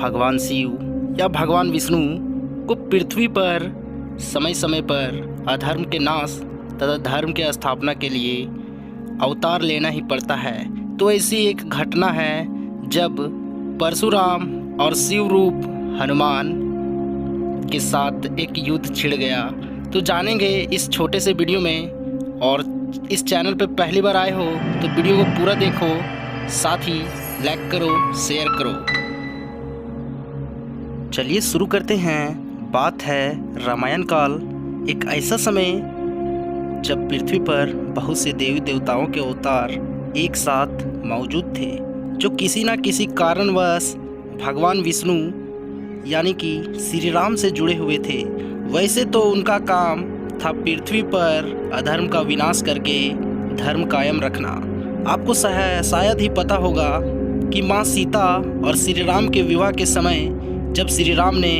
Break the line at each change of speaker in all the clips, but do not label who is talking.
भगवान शिव या भगवान विष्णु को पृथ्वी पर समय समय पर अधर्म के नाश तथा धर्म के स्थापना के लिए अवतार लेना ही पड़ता है। तो ऐसी एक घटना है जब परशुराम और शिव रूप हनुमान के साथ एक युद्ध छिड़ गया। तो जानेंगे इस छोटे से वीडियो में। और इस चैनल पर पहली बार आए हो तो वीडियो को पूरा देखो, साथ ही लाइक करो, शेयर करो। चलिए शुरू करते हैं। बात है रामायण काल, एक ऐसा समय जब पृथ्वी पर बहुत से देवी देवताओं के अवतार एक साथ मौजूद थे, जो किसी न किसी कारणवश भगवान विष्णु यानी कि श्री राम से जुड़े हुए थे। वैसे तो उनका काम था पृथ्वी पर अधर्म का विनाश करके धर्म कायम रखना। आपको शायद ही पता होगा कि माँ सीता और श्री राम के विवाह के समय जब श्री राम ने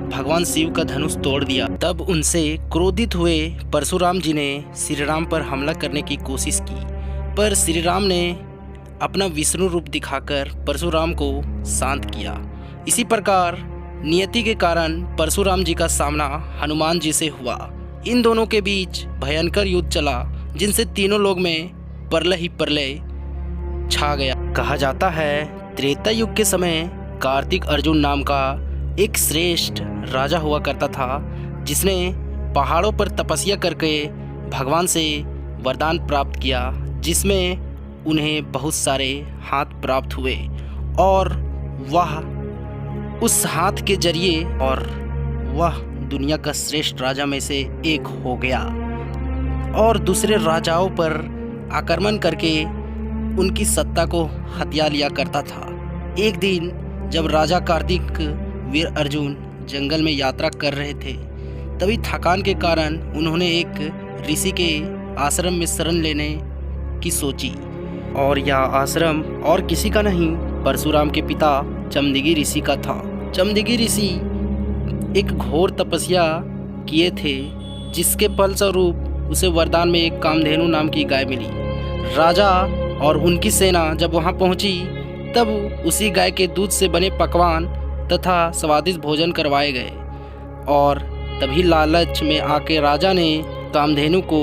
भगवान शिव का धनुष तोड़ दिया, तब उनसे क्रोधित हुए परशुराम जी ने श्री राम पर हमला करने की कोशिश की, पर श्री राम ने अपना विष्णु रूप दिखाकर परशुराम को शांत किया। इसी प्रकार नियति के कारण परशुराम जी का सामना हनुमान जी से हुआ। इन दोनों के बीच भयंकर युद्ध चला, जिनसे तीनों लोग में प्रलय ही प्रलय छा गया। कहा जाता है त्रेता युग के समय कार्तिक अर्जुन नाम का एक श्रेष्ठ राजा हुआ करता था, जिसने पहाड़ों पर तपस्या करके भगवान से वरदान प्राप्त किया, जिसमें उन्हें बहुत सारे हाथ प्राप्त हुए और वह उस हाथ के जरिए और वह दुनिया का श्रेष्ठ राजा में से एक हो गया और दूसरे राजाओं पर आक्रमण करके उनकी सत्ता को हथिया लिया करता था। एक दिन जब राजा कार्तिक वीर अर्जुन जंगल में यात्रा कर रहे थे, तभी थकान के कारण उन्होंने एक ऋषि के आश्रम में शरण लेने की सोची। और यह आश्रम और किसी का नहीं, परशुराम के पिता चमदगिरि ऋषि का था। चमदगिरि ऋषि एक घोर तपस्या किए थे, जिसके फलस्वरूप उसे वरदान में एक कामधेनु नाम की गाय मिली। राजा और उनकी सेना जब वहां पहुंची, तब उसी गाय के दूध से बने पकवान तथा स्वादिष्ट भोजन करवाए गए और तभी लालच में आके राजा ने कामधेनु को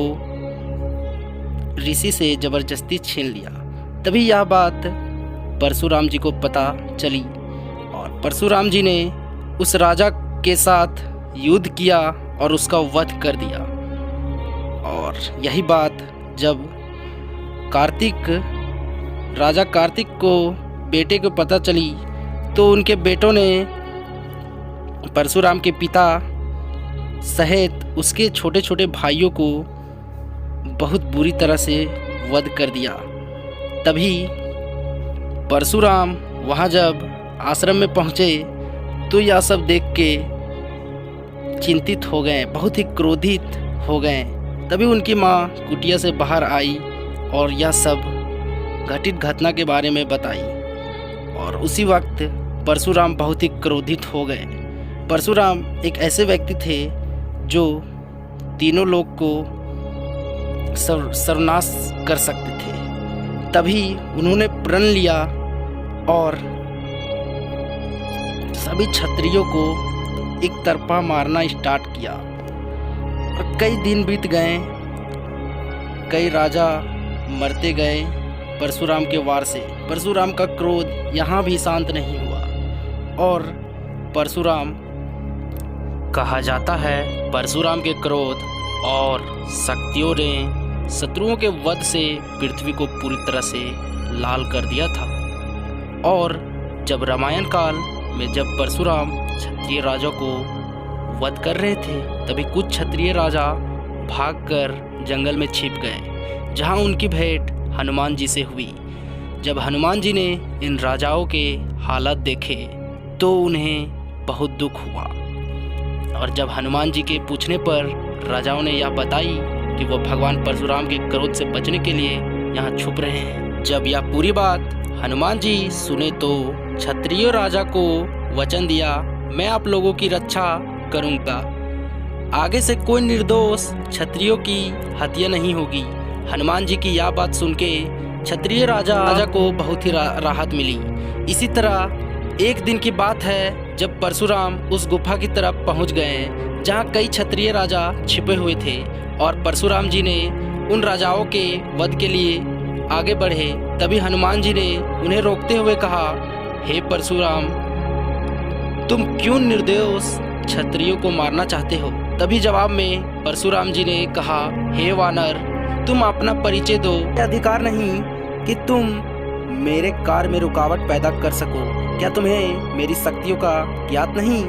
ऋषि से जबरदस्ती छीन लिया। तभी यह बात परशुराम जी को पता चली और परशुराम जी ने उस राजा के साथ युद्ध किया और उसका वध कर दिया। और यही बात जब राजा कार्तिक को बेटे को पता चली, तो उनके बेटों ने परशुराम के पिता सहित उसके छोटे छोटे भाइयों को बहुत बुरी तरह से वध कर दिया। तभी परशुराम वहाँ जब आश्रम में पहुँचे, तो यह सब देख के चिंतित हो गए, बहुत ही क्रोधित हो गए। तभी उनकी माँ कुटिया से बाहर आई और यह सब घटित घटना के बारे में बताई। और उसी वक्त परशुराम बहुत ही क्रोधित हो गए। परशुराम एक ऐसे व्यक्ति थे जो तीनों लोग को सर्वनाश कर सकते थे। तभी उन्होंने प्रण लिया और सभी क्षत्रियों को एक तरफा मारना स्टार्ट किया। और कई दिन बीत गए, कई राजा मरते गए परशुराम के वार से। परशुराम का क्रोध यहाँ भी शांत नहीं हुआ और परशुराम, कहा जाता है परशुराम के क्रोध और शक्तियों ने शत्रुओं के वध से पृथ्वी को पूरी तरह से लाल कर दिया था। और जब रामायण काल में जब परशुराम क्षत्रिय राजा को वध कर रहे थे, तभी कुछ क्षत्रिय राजा भागकर जंगल में छिप गए, जहाँ उनकी भेंट हनुमान जी से हुई। जब हनुमान जी ने इन राजाओं के हालात देखे तो उन्हें बहुत दुख हुआ। और जब हनुमान जी के पूछने पर राजाओं ने यह बताई कि वह भगवान परशुराम के क्रोध से बचने के लिए यहाँ छुप रहे हैं। जब यह पूरी बात हनुमान जी सुने तो क्षत्रिय राजा को वचन दिया, मैं आप लोगों की रक्षा करूँगा, आगे से कोई निर्दोष क्षत्रियों की हत्या नहीं होगी। हनुमान जी की यह बात सुन के क्षत्रिय राजा को बहुत ही राहत मिली। इसी तरह एक दिन की बात है जब परशुराम उस गुफा की तरफ पहुंच गए जहां कई क्षत्रिय राजा छिपे हुए थे और परशुराम जी ने उन राजाओं के वध के लिए आगे बढ़े। तभी हनुमान जी ने उन्हें रोकते हुए कहा, हे परशुराम, तुम क्यों निर्दोष क्षत्रियों को मारना चाहते हो? तभी जवाब में परशुराम जी ने कहा, हे वानर, तुम अपना परिचय दो। अधिकार नहीं कि तुम मेरे कार्य में रुकावट पैदा कर सको। क्या तुम्हें मेरी शक्तियों का ज्ञात नहीं?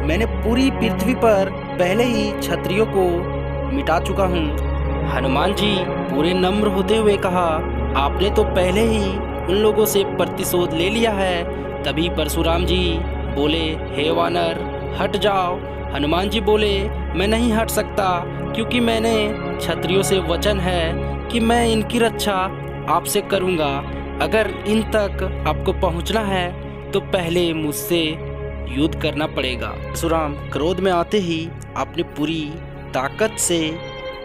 मैंने पूरी पृथ्वी पर पहले ही क्षत्रियों को मिटा चुका हूँ। हनुमान जी पूरे नम्र होते हुए कहा, आपने तो पहले ही उन लोगों से प्रतिशोध ले लिया है। तभी परशुराम जी बोले, हे वानर, हट जाओ। हनुमान जी बोले, मैं नहीं हट सकता, क्योंकि मैंने क्षत्रियों से वचन है कि मैं इनकी रक्षा आपसे करूँगा। अगर इन तक आपको पहुँचना है तो पहले मुझसे युद्ध करना पड़ेगा। परशुराम क्रोध में आते ही अपनी पूरी ताकत से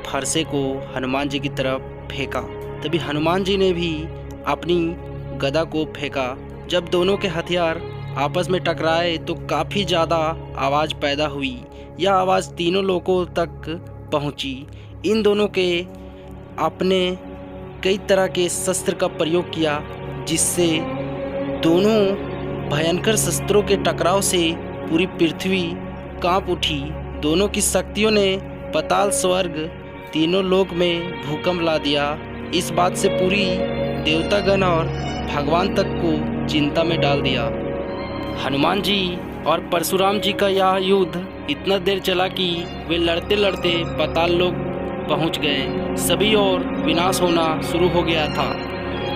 फरसे को हनुमान जी की तरफ फेंका। तभी हनुमान जी ने भी अपनी गदा को फेंका। जब दोनों के हथियार आपस में टकराए तो काफ़ी ज़्यादा आवाज़ पैदा हुई। यह आवाज़ तीनों लोगों तक पहुंची। इन दोनों के अपने कई तरह के शस्त्र का प्रयोग किया, जिससे दोनों भयंकर शस्त्रों के टकराव से पूरी पृथ्वी कांप उठी। दोनों की शक्तियों ने पाताल स्वर्ग तीनों लोक में भूकंप ला दिया। इस बात से पूरी देवतागण और भगवान तक को चिंता में डाल दिया। हनुमान जी और परशुराम जी का यह युद्ध इतना देर चला कि वे लड़ते लड़ते पाताल लोक पहुंच गए। सभी और विनाश होना शुरू हो गया था।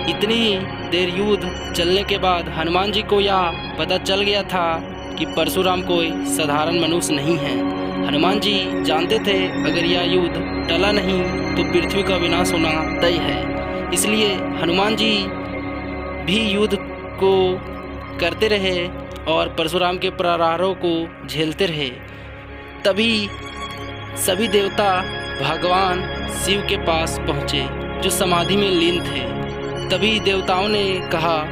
इतनी देर युद्ध चलने के बाद हनुमान जी को यह पता चल गया था कि परशुराम कोई साधारण मनुष्य नहीं है। हनुमान जी जानते थे अगर यह युद्ध टला नहीं तो पृथ्वी का विनाश होना तय है। इसलिए हनुमान जी भी युद्ध को करते रहे और परशुराम के प्रहारों को झेलते रहे। तभी सभी देवता भगवान शिव के पास पहुँचे, जो समाधि में लीन थे। तभी देवताओं ने कहा,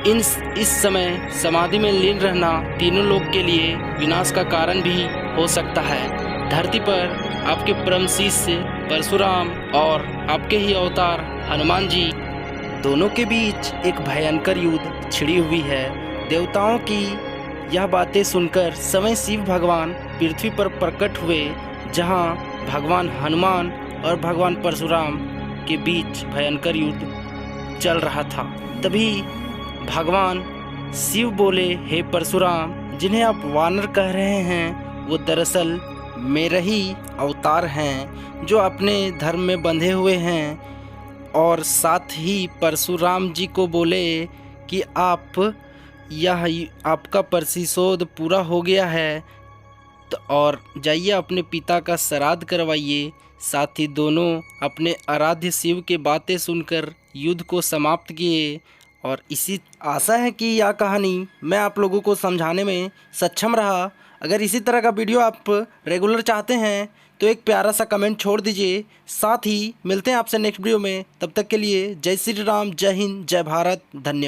इस समय समाधि में लीन रहना तीनों लोग के लिए विनाश का कारण भी हो सकता है। धरती पर आपके परम शिष्य परशुराम और आपके ही अवतार हनुमान जी दोनों के बीच एक भयंकर युद्ध छिड़ी हुई है। देवताओं की यह बातें सुनकर समय शिव भगवान पृथ्वी पर प्रकट हुए, जहां भगवान हनुमान और भगवान परशुराम के बीच भयंकर युद्ध चल रहा था। तभी भगवान शिव बोले, हे परशुराम, जिन्हें आप वानर कह रहे हैं वो दरअसल मेरे ही अवतार हैं, जो अपने धर्म में बंधे हुए हैं। और साथ ही परशुराम जी को बोले कि आपका प्रतिशोध पूरा हो गया है तो और जाइए अपने पिता का श्राद्ध करवाइए। साथ ही दोनों अपने आराध्य शिव के बातें सुनकर युद्ध को समाप्त किए। और इसी आशा है कि यह कहानी मैं आप लोगों को समझाने में सक्षम रहा। अगर इसी तरह का वीडियो आप रेगुलर चाहते हैं तो एक प्यारा सा कमेंट छोड़ दीजिए। साथ ही मिलते हैं आपसे नेक्स्ट वीडियो में। तब तक के लिए जय श्री राम, जय हिंद, जय भारत, धन्यवाद।